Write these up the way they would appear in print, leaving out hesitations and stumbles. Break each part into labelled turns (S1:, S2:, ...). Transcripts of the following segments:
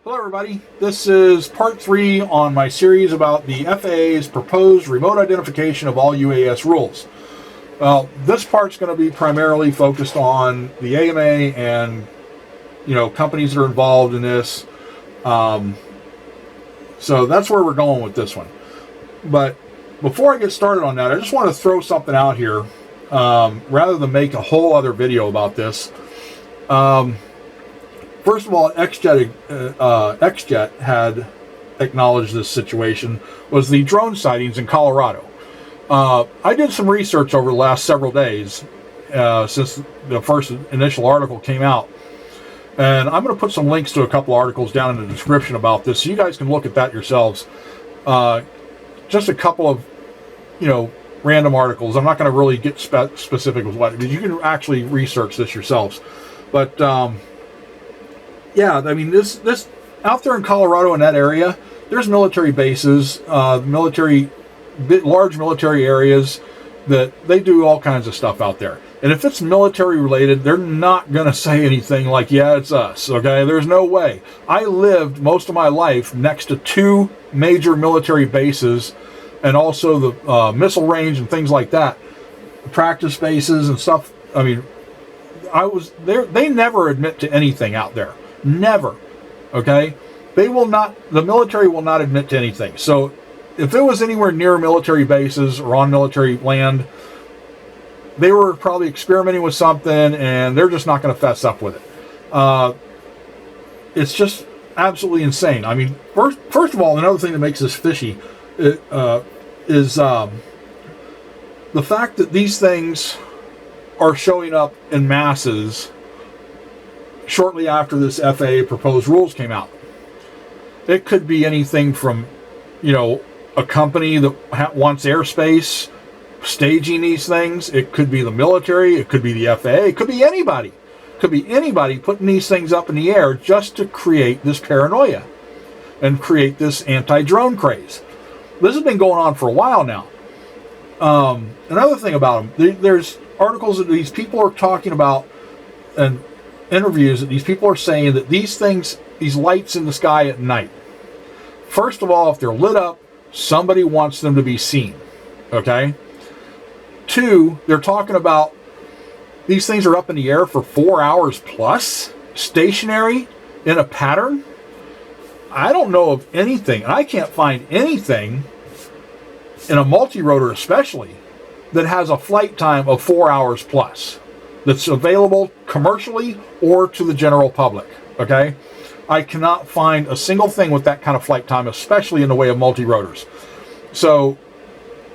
S1: Hello everybody, this is part 3 on my series about the FAA's proposed remote identification of all UAS rules. Well, this part's going to be primarily focused on the AMA and, companies that are involved in this. So that's where we're going with this one. But before I get started on that, I just want to throw something out here, rather than make a whole other video about this. First of all, xjet had acknowledged this situation, was the drone sightings in Colorado. I did some research over the last several days since the first initial article came out. And I'm going to put some links to a couple articles down in the description about this, so you guys can look at that yourselves. Just a couple of, random articles. I'm not going to really get specific with what, because you can actually research this yourselves. But, yeah, I mean, this out there in Colorado in that area, there's military bases, large military areas that they do all kinds of stuff out there. And if it's military related, they're not going to say anything like, yeah, it's us, okay? There's no way. I lived most of my life next to 2 major military bases and also the missile range and things like that, practice bases and stuff. I mean, I was there. They never admit to anything out there. Never. Okay? The military will not admit to anything. So if it was anywhere near military bases or on military land, they were probably experimenting with something and they're just not going to fess up with it. It's just absolutely insane. I mean, first of all, another thing that makes this fishy is the fact that these things are showing up in masses shortly after this FAA proposed rules came out. It could be anything from, a company that wants airspace staging these things. It could be the military. It could be the FAA. It could be anybody. It could be anybody putting these things up in the air just to create this paranoia and create this anti-drone craze. This has been going on for a while now. Another thing about them, there's articles that these people are talking about and interviews that these people are saying that these lights in the sky at night, first of all, if they're lit up, somebody wants them to be seen. Okay? 2, they're talking about these things are up in the air for 4 hours plus, stationary in a pattern. I don't know of anything, and I can't find anything in a multi-rotor especially that has a flight time of 4 hours plus that's available commercially or to the general public. Okay? I cannot find a single thing with that kind of flight time, especially in the way of multi-rotors. So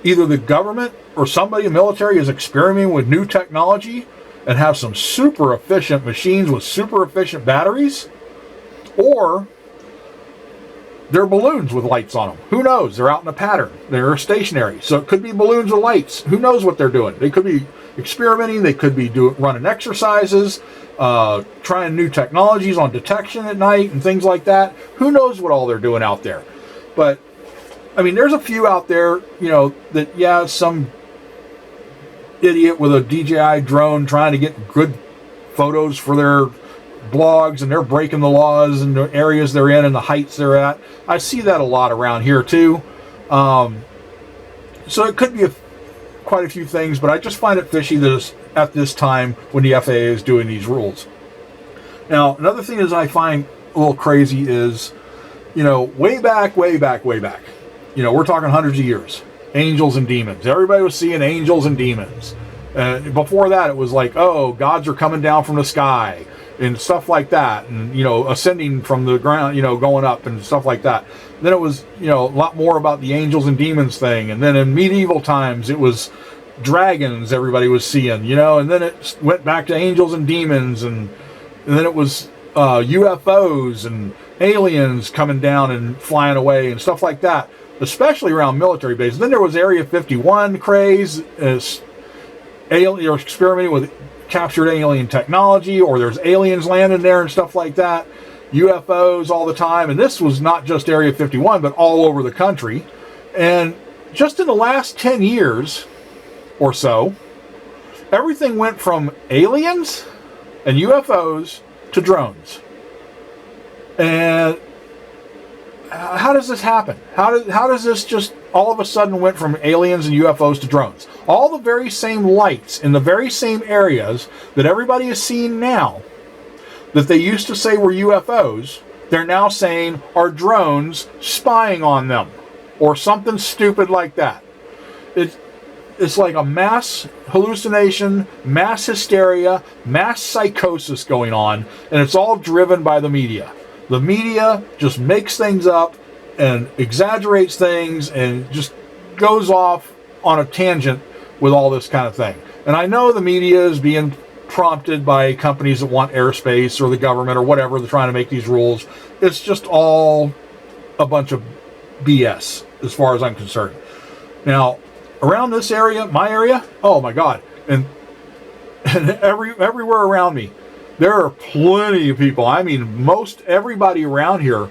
S1: either the government or somebody in the military is experimenting with new technology and have some super efficient machines with super efficient batteries, or they're balloons with lights on them. Who knows? They're out in a pattern. They're stationary. So it could be balloons with lights. Who knows what they're doing? They could be experimenting. They could be running exercises, trying new technologies on detection at night and things like that. Who knows what all they're doing out there? But, I mean, there's a few out there, that, some idiot with a DJI drone trying to get good photos for their blogs, and they're breaking the laws in the areas they're in and the heights they're at. I see that a lot around here too. So it could be quite a few things, but I just find it fishy that at this time when the FAA is doing these rules. Now, another thing is I find a little crazy is, way back. We're talking hundreds of years. Angels and demons. Everybody was seeing angels and demons. Before that, it was like, oh, gods are coming down from the sky and stuff like that, and ascending from the ground, going up and stuff like that. Then it was a lot more about the angels and demons thing, and then in medieval times it was dragons everybody was seeing, and then it went back to angels and demons, and then it was UFOs and aliens coming down and flying away and stuff like that, especially around military bases. Then there was Area 51 craze, experimenting with captured alien technology, or there's aliens landing there and stuff like that, UFOs all the time. And this was not just Area 51, but all over the country. And just in the last 10 years or so, everything went from aliens and UFOs to drones. And how does this happen? How does this just all of a sudden went from aliens and UFOs to drones? All the very same lights in the very same areas that everybody is seeing now, that they used to say were UFOs, they're now saying are drones spying on them, or something stupid like that. It's like a mass hallucination, mass hysteria, mass psychosis going on, and it's all driven by the media. The media just makes things up and exaggerates things and just goes off on a tangent with all this kind of thing. And I know the media is being prompted by companies that want airspace or the government or whatever. They're trying to make these rules. It's just all a bunch of BS as far as I'm concerned. Now, around this area, my area, oh my God, and everywhere around me, there are plenty of people. I mean, most everybody around here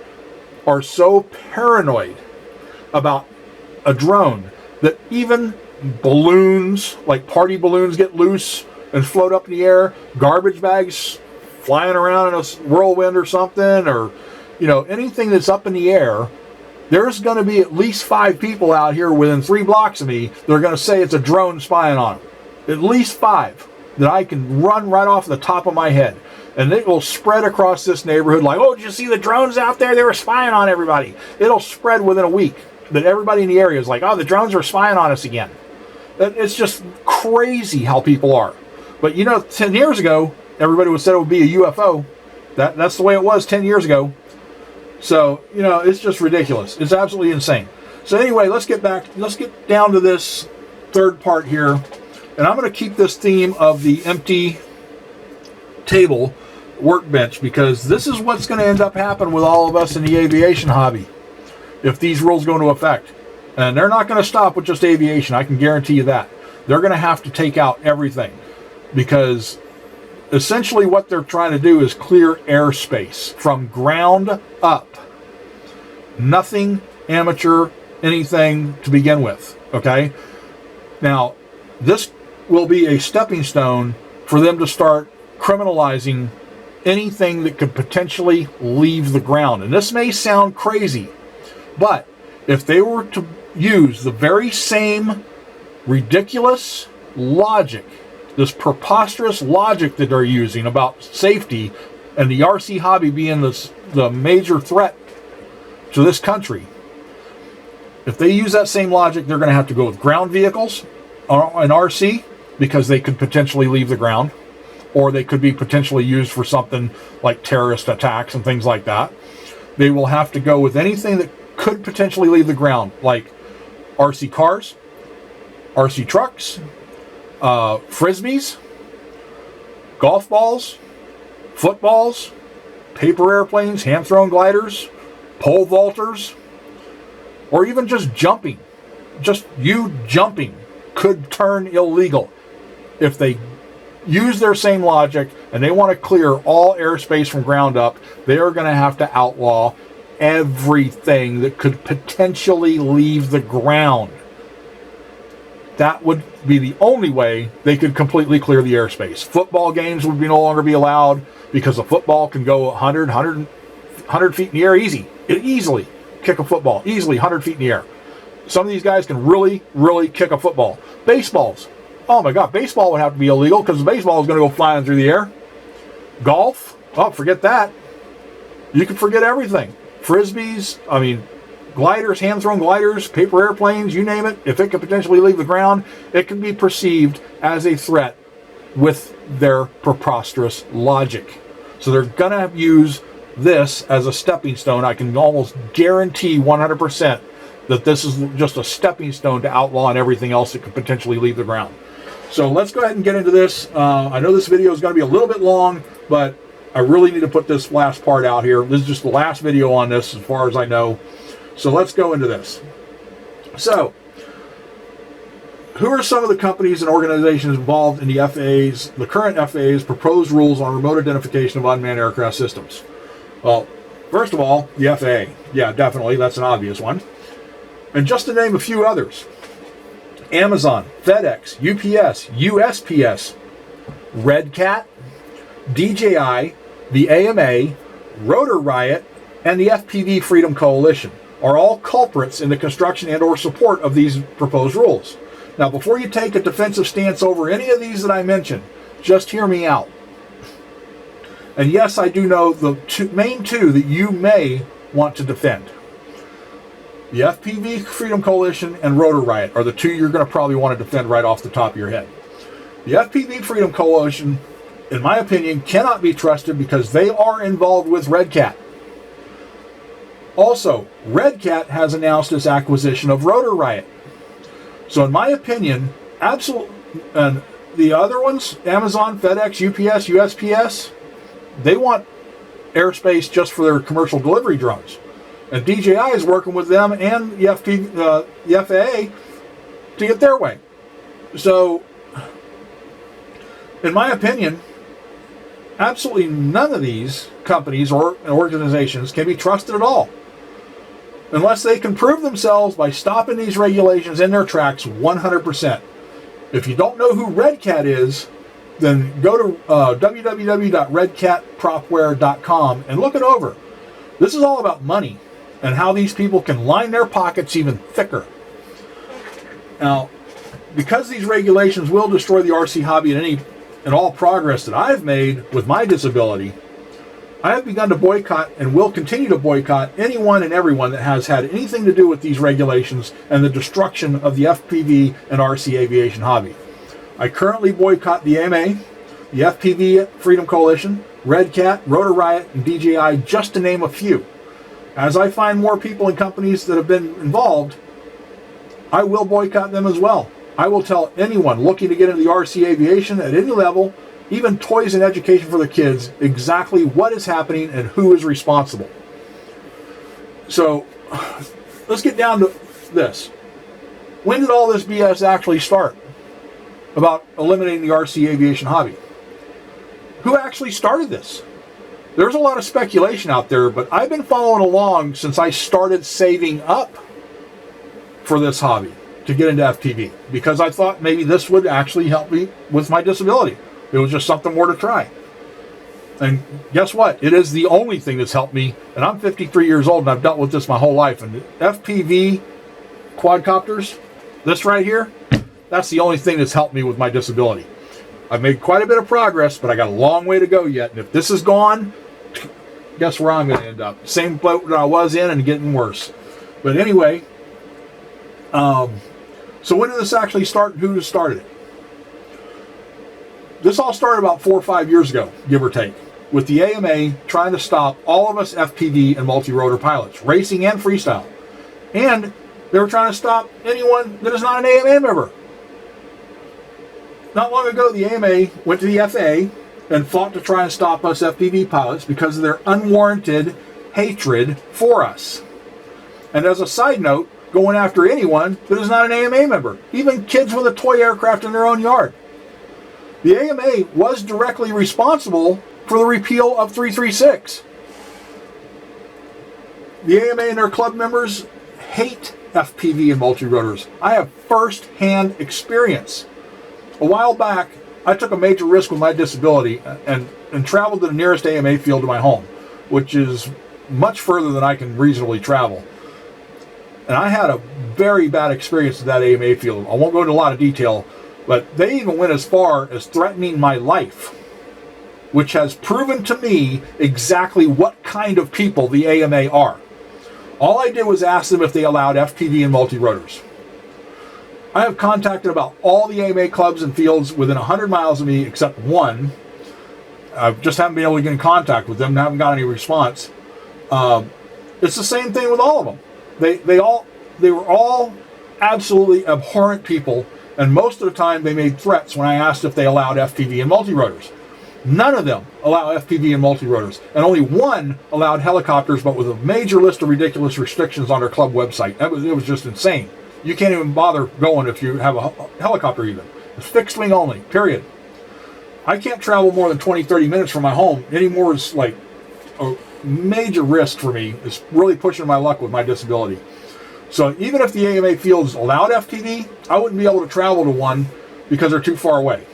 S1: are so paranoid about a drone that even balloons, like party balloons, get loose and float up in the air, garbage bags flying around in a whirlwind or something, or, you know, anything that's up in the air. There's going to be at least 5 people out here within 3 blocks of me that are going to say it's a drone spying on them. At least 5 that I can run right off the top of my head. And it will spread across this neighborhood like, oh, did you see the drones out there? They were spying on everybody. It'll spread within a week that everybody in the area is like, oh, the drones are spying on us again. It's just crazy how people are. But, you know, 10 years ago, everybody would say it would be a UFO. That's the way it was 10 years ago. So, you know, it's just ridiculous. It's absolutely insane. So anyway, let's get down to this third part here. And I'm going to keep this theme of the empty table workbench, because this is what's going to end up happening with all of us in the aviation hobby if these rules go into effect. And they're not going to stop with just aviation. I can guarantee you that. They're going to have to take out everything, because essentially what they're trying to do is clear airspace from ground up. Nothing amateur, anything to begin with. Okay? Now, this will be a stepping stone for them to start criminalizing anything that could potentially leave the ground. And this may sound crazy, but if they were to use the very same ridiculous logic, this preposterous logic that they're using about safety and the RC hobby being the major threat to this country, if they use that same logic, they're going to have to go with ground vehicles and RC, because they could potentially leave the ground, or they could be potentially used for something like terrorist attacks and things like that. They will have to go with anything that could potentially leave the ground, like RC cars, RC trucks, frisbees, golf balls, footballs, paper airplanes, hand-thrown gliders, pole vaulters, or even just jumping. Just you jumping could turn illegal. If they use their same logic and they want to clear all airspace from ground up, they are going to have to outlaw everything that could potentially leave the ground. That would be the only way they could completely clear the airspace. Football games would no longer be allowed, because a football can go 100 feet in the air easily kick a football, easily 100 feet in the air. Some of these guys can really, really kick a football. Baseballs. Oh my God, baseball would have to be illegal, because the baseball is going to go flying through the air. Golf. Oh, forget that. You can forget everything. Frisbees, gliders, hand-thrown gliders, paper airplanes, you name it. If it could potentially leave the ground, it can be perceived as a threat with their preposterous logic. So they're going to use this as a stepping stone. I can almost guarantee 100% that this is just a stepping stone to outlawing everything else that could potentially leave the ground. So let's go ahead and get into this. I know this video is going to be a little bit long, but I really need to put this last part out here. This is just the last video on this as far as I know. So let's go into this. So, who are some of the companies and organizations involved in the current FAA's proposed rules on remote identification of unmanned aircraft systems? Well, first of all, the FAA. Yeah, definitely. That's an obvious one. And just to name a few others: Amazon, FedEx, UPS, USPS, Red Cat, DJI, the AMA, Rotor Riot, and the FPV Freedom Coalition. are all culprits in the construction and or support of these proposed rules. Now, before you take a defensive stance over any of these that I mentioned, just hear me out. And yes, I do know the main two that you may want to defend. The FPV Freedom Coalition and Rotor Riot are the two you're going to probably want to defend right off the top of your head. The FPV Freedom Coalition, in my opinion, cannot be trusted because they are involved with Red Cat. Also, Red Cat has announced its acquisition of Rotor Riot. So in my opinion, absolutely, and the other ones, Amazon, FedEx, UPS, USPS, they want airspace just for their commercial delivery drones. And DJI is working with them and the FAA to get their way. So, in my opinion, absolutely none of these companies or organizations can be trusted at all, unless they can prove themselves by stopping these regulations in their tracks 100%. If you don't know who Red Cat is, then go to www.redcatpropware.com and look it over. This is all about money and how these people can line their pockets even thicker. Now, because these regulations will destroy the RC hobby and all progress that I've made with my disability, I have begun to boycott and will continue to boycott anyone and everyone that has had anything to do with these regulations and the destruction of the FPV and RC aviation hobby. I currently boycott the AMA, the FPV Freedom Coalition, Red Cat, Rotor Riot, and DJI, just to name a few. As I find more people and companies that have been involved, I will boycott them as well. I will tell anyone looking to get into the RC aviation at any level, even toys and education for their kids, exactly what is happening and who is responsible. So, let's get down to this. When did all this BS actually start about eliminating the RC aviation hobby? Who actually started this? There's a lot of speculation out there, but I've been following along since I started saving up for this hobby to get into FPV, because I thought maybe this would actually help me with my disability. It was just something more to try. And guess what? It is the only thing that's helped me, and I'm 53 years old and I've dealt with this my whole life. And FPV quadcopters, this right here, that's the only thing that's helped me with my disability. I've made quite a bit of progress, but I got a long way to go yet. And if this is gone, guess where I'm going to end up? Same boat that I was in and getting worse. But anyway, so when did this actually start? Who started it? This all started about 4 or 5 years ago, give or take, with the AMA trying to stop all of us FPV and multi-rotor pilots, racing and freestyle. And they were trying to stop anyone that is not an AMA member. Not long ago, the AMA went to the FAA and fought to try and stop us FPV pilots because of their unwarranted hatred for us. And as a side note, going after anyone that is not an AMA member, even kids with a toy aircraft in their own yard. The AMA was directly responsible for the repeal of 336. The AMA and their club members hate FPV and multi-rotors. I have first-hand experience. A while back, I took a major risk with my disability and traveled to the nearest AMA field to my home, which is much further than I can reasonably travel. And I had a very bad experience at that AMA field. I won't go into a lot of detail, but they even went as far as threatening my life, which has proven to me exactly what kind of people the AMA are. All I did was ask them if they allowed FPV and multi-rotors. I have contacted about all the AMA clubs and fields within 100 miles of me except one. I just haven't been able to get in contact with them and haven't got any response. It's the same thing with all of them. They were all absolutely abhorrent people, and most of the time they made threats when I asked if they allowed FPV and multi-rotors. None of them allow FPV and multi-rotors, and only one allowed helicopters, but with a major list of ridiculous restrictions on their club website. It was just insane. You can't even bother going if you have a helicopter even. It's fixed wing only, period. I can't travel more than 20, 30 minutes from my home. Any more is like a major risk for me. It's really pushing my luck with my disability. So even if the AMA fields allowed FPV, I wouldn't be able to travel to one because they're too far away.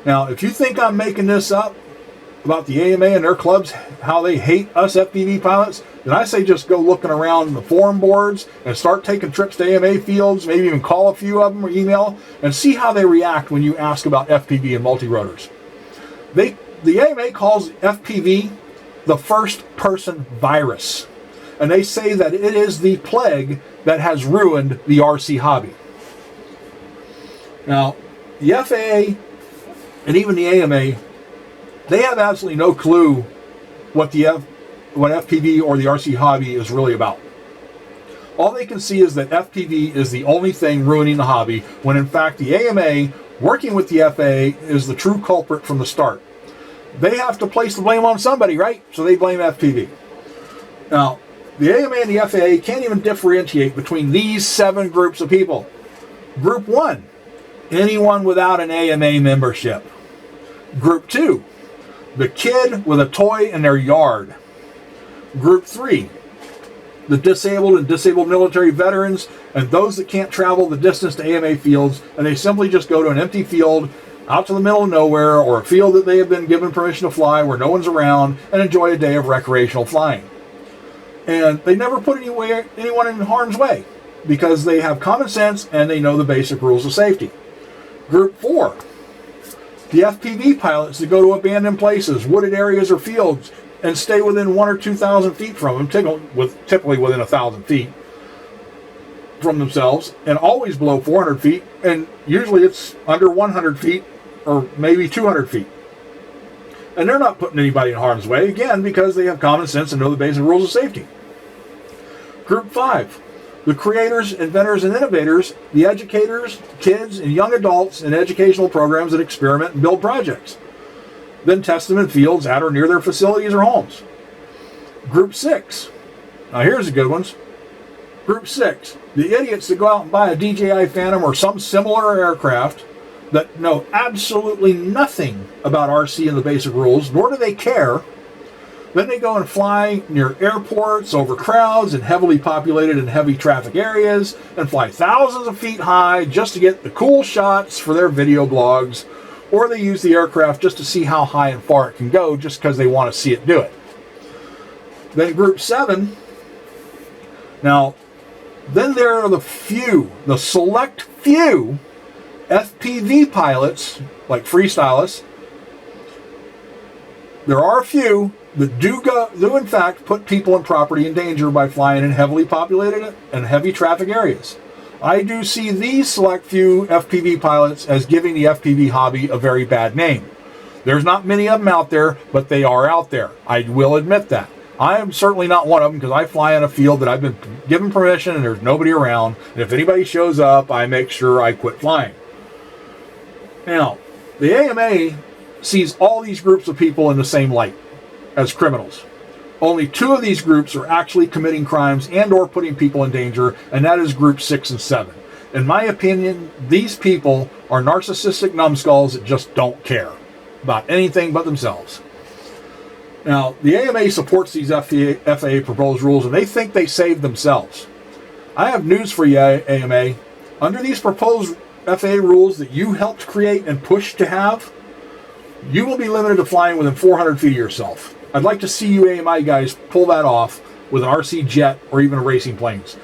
S1: Now, if you think I'm making this up, about the AMA and their clubs, how they hate us FPV pilots, then I say just go looking around the forum boards and start taking trips to AMA fields, maybe even call a few of them or email, and see how they react when you ask about FPV and multi-rotors. The AMA calls FPV the first-person virus, and they say that it is the plague that has ruined the RC hobby. Now, the FAA and even the AMA, they have absolutely no clue what FPV or the RC hobby is really about. All they can see is that FPV is the only thing ruining the hobby, when in fact the AMA, working with the FAA, is the true culprit from the start. They have to place the blame on somebody, right? So they blame FPV. Now, the AMA and the FAA can't even differentiate between these 7 groups of people. Group 1, anyone without an AMA membership. Group 2, the kid with a toy in their yard. Group 3, the disabled and disabled military veterans and those that can't travel the distance to AMA fields, and they simply just go to an empty field out to the middle of nowhere, or a field that they have been given permission to fly where no one's around, and enjoy a day of recreational flying. And they never put anyone in harm's way because they have common sense and they know the basic rules of safety. Group 4, the FPV pilots that go to abandoned places, wooded areas or fields, and stay within 1,000 or 2,000 feet from them, typically within 1,000 feet from themselves, and always below 400 feet, and usually it's under 100 feet or maybe 200 feet. And they're not putting anybody in harm's way, again, because they have common sense and know the basic rules of safety. Group 5, the creators, inventors, and innovators, the educators, kids, and young adults in educational programs that experiment and build projects, then test them in fields at or near their facilities or homes. Group 6, now here's the good ones. Group 6, the idiots that go out and buy a DJI Phantom or some similar aircraft that know absolutely nothing about RC and the basic rules, nor do they care. Then they go and fly near airports, over crowds, in heavily populated and heavy traffic areas, and fly thousands of feet high just to get the cool shots for their video blogs, or they use the aircraft just to see how high and far it can go just because they want to see it do it. Then Group 7, now, then there are the select few FPV pilots, like freestylists. There are a few that do in fact put people and property in danger by flying in heavily populated and heavy traffic areas. I do see these select few FPV pilots as giving the FPV hobby a very bad name. There's not many of them out there, but they are out there. I will admit that. I am certainly not one of them because I fly in a field that I've been given permission and there's nobody around. And if anybody shows up, I make sure I quit flying. Now, the AMA sees all these groups of people in the same light as criminals. Only 2 of these groups are actually committing crimes and or putting people in danger, and that is Group 6 and 7. In my opinion, these people are narcissistic numbskulls that just don't care about anything but themselves. Now, the AMA supports these FAA proposed rules, and they think they saved themselves. I have news for you, AMA. Under these proposed FAA rules that you helped create and push to have, you will be limited to flying within 400 feet of yourself. I'd like to see you AMI guys pull that off with an RC jet or even racing planes.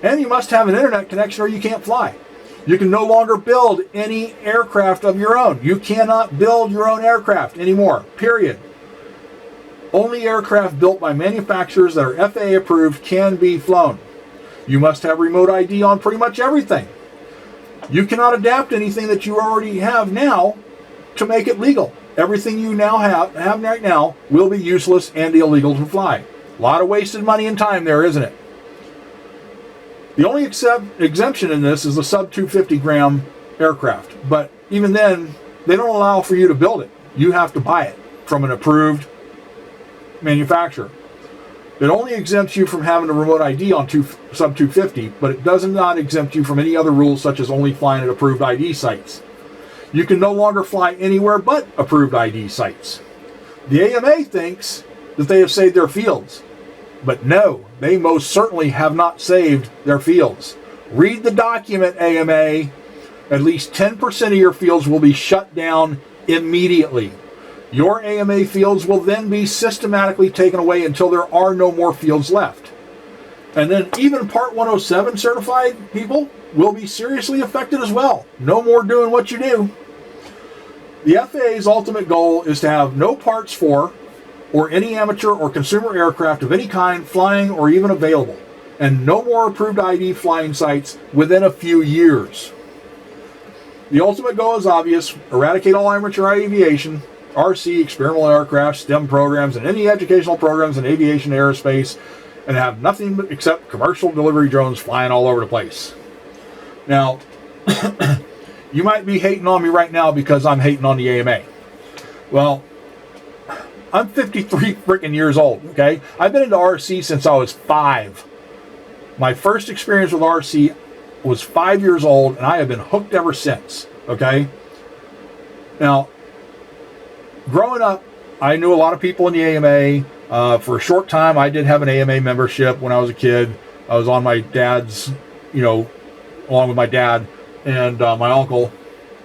S1: And you must have an internet connection or you can't fly. You can no longer build any aircraft of your own. You cannot build your own aircraft anymore, period. Only aircraft built by manufacturers that are FAA approved can be flown. You must have remote ID on pretty much everything. You cannot adapt anything that you already have now to make it legal. Everything you now have right now will be useless and illegal to fly. A lot of wasted money and time there, isn't it? The only exemption in this is the sub 250 gram aircraft. But even then, they don't allow for you to build it. You have to buy it from an approved manufacturer. It only exempts you from having a remote ID on sub 250, but it does not exempt you from any other rules such as only flying at approved ID sites. You can no longer fly anywhere but approved ID sites. The AMA thinks that they have saved their fields, but no, they most certainly have not saved their fields. Read the document, AMA. At least 10% of your fields will be shut down immediately. Your AMA fields will then be systematically taken away until there are no more fields left. And then even Part 107 certified people will be seriously affected as well. No more doing what you do. The FAA's ultimate goal is to have no parts for or any amateur or consumer aircraft of any kind flying or even available, and no more approved ID flying sites within a few years. The ultimate goal is obvious: eradicate all amateur aviation, RC, experimental aircraft, STEM programs, and any educational programs in aviation and aerospace, and have nothing except commercial delivery drones flying all over the place. Now, you might be hating on me right now because I'm hating on the AMA. Well, I'm 53 freaking years old, okay? I've been into RC since I was 5. My first experience with RC was 5 years old, and I have been hooked ever since, okay? Now, growing up, I knew a lot of people in the AMA. For a short time, I did have an AMA membership when I was a kid. I was on my dad's, along with my dad and my uncle.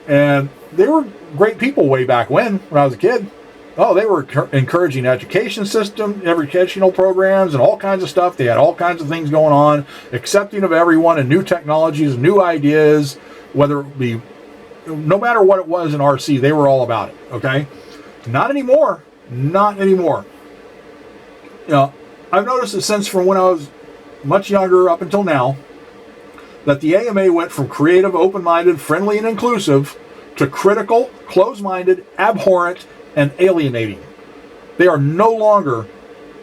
S1: And they were great people way back when I was a kid. Oh, they were encouraging education system, educational programs, and all kinds of stuff. They had all kinds of things going on, accepting of everyone and new technologies, new ideas, whether it be, no matter what it was in RC, they were all about it, okay? Not anymore. Not anymore. I've noticed that since from when I was much younger up until now, that the AMA went from creative, open-minded, friendly, and inclusive to critical, closed-minded, abhorrent, and alienating. They are no longer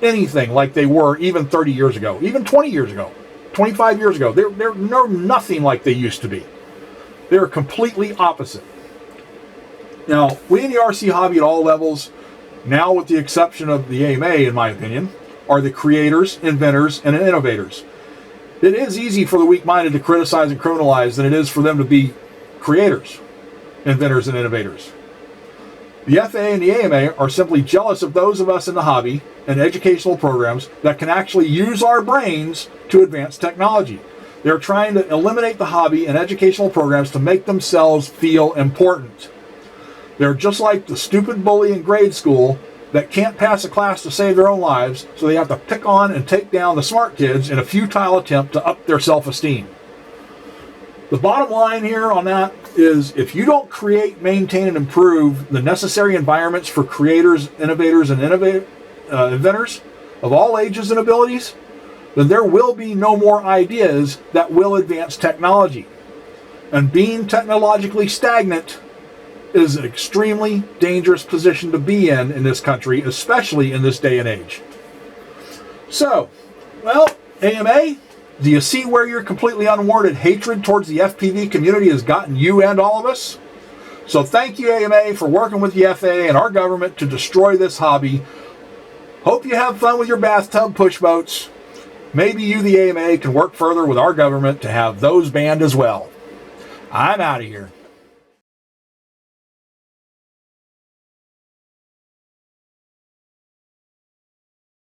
S1: anything like they were even 30 years ago, even 20 years ago, 25 years ago. They're nothing like they used to be. They're completely opposite. Now, we in the RC hobby at all levels, now with the exception of the AMA, in my opinion, are the creators, inventors, and innovators. It is easy for the weak-minded to criticize and criminalize than it is for them to be creators, inventors, and innovators. The FAA and the AMA are simply jealous of those of us in the hobby and educational programs that can actually use our brains to advance technology. They're trying to eliminate the hobby and educational programs to make themselves feel important. They're just like the stupid bully in grade school that can't pass a class to save their own lives, so they have to pick on and take down the smart kids in a futile attempt to up their self-esteem. The bottom line here on that is, if you don't create, maintain, and improve the necessary environments for creators, innovators, and inventors of all ages and abilities, then there will be no more ideas that will advance technology. And being technologically stagnant is an extremely dangerous position to be in this country, especially in this day and age. So, well, AMA, do you see where your completely unwarranted hatred towards the FPV community has gotten you and all of us? So thank you, AMA, for working with the FAA and our government to destroy this hobby. Hope you have fun with your bathtub push boats. Maybe you, the AMA, can work further with our government to have those banned as well. I'm out of here.